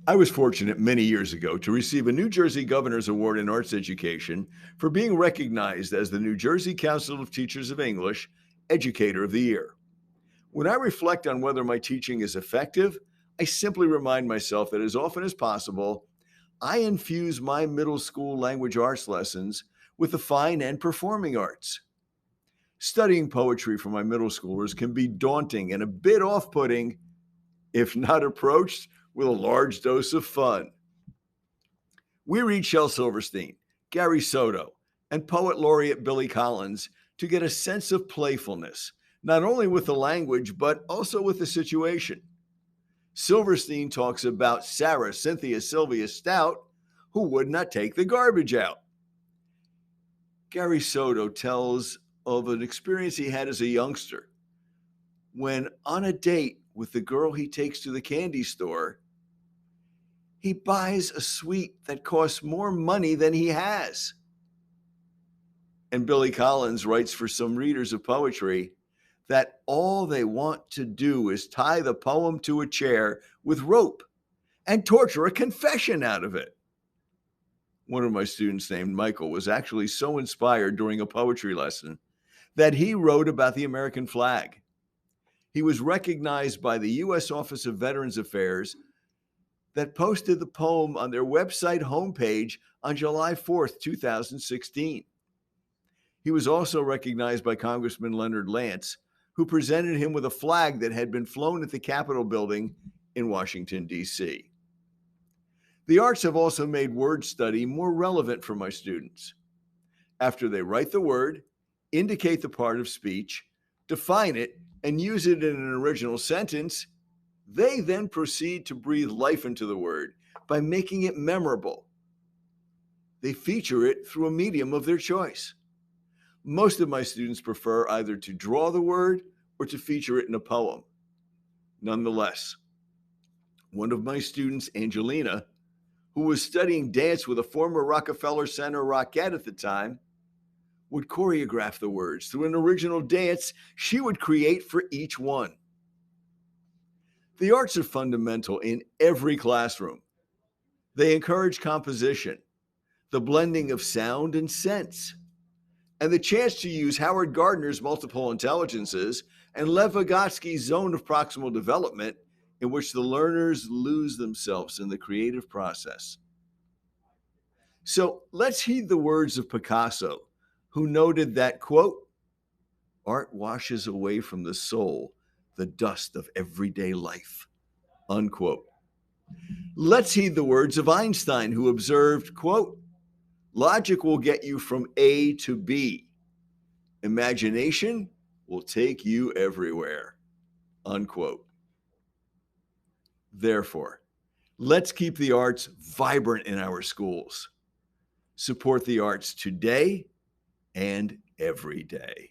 I was fortunate many years ago to receive a New Jersey Governor's Award in Arts Education for being recognized as the New Jersey Council of Teachers of English Educator of the Year. When I reflect on whether my teaching is effective, I simply remind myself that as often as possible, I infuse my middle school language arts lessons with the fine and performing arts. Studying poetry for my middle schoolers can be daunting and a bit off putting if not approached with a large dose of fun. We read Shel Silverstein, Gary Soto, and poet laureate Billy Collins to get a sense of playfulness, not only with the language, but also with the situation. Silverstein talks about Sarah Cynthia Sylvia Stout, who would not take the garbage out. Gary Soto tells of an experience he had as a youngster when, on a date with the girl he takes to the candy store, he buys a sweet that costs more money than he has. And Billy Collins writes for some readers of poetry that all they want to do is tie the poem to a chair with rope and torture a confession out of it. One of my students named Michael was actually so inspired during a poetry lesson that he wrote about the American flag. He was recognized by the U.S. Office of Veterans Affairs that posted the poem on their website homepage on July 4th, 2016. He was also recognized by Congressman Leonard Lance, who presented him with a flag that had been flown at the Capitol building in Washington, D.C. The arts have also made word study more relevant for my students. After they write the word, indicate the part of speech, define it, and use it in an original sentence, they then proceed to breathe life into the word by making it memorable. They feature it through a medium of their choice. Most of my students prefer either to draw the word or to feature it in a poem. Nonetheless, one of my students, Angelina, who was studying dance with a former Rockefeller Center rockette at the time, would choreograph the words through an original dance she would create for each one. The arts are fundamental in every classroom. They encourage composition, the blending of sound and sense, and the chance to use Howard Gardner's multiple intelligences and Lev Vygotsky's zone of proximal development, in which the learners lose themselves in the creative process. So let's heed the words of Picasso, who noted that, quote, art washes away from the soul the dust of everyday life, unquote. Let's heed the words of Einstein, who observed, quote, logic will get you from A to B. Imagination will take you everywhere, unquote. Therefore, let's keep the arts vibrant in our schools. Support the arts today and every day.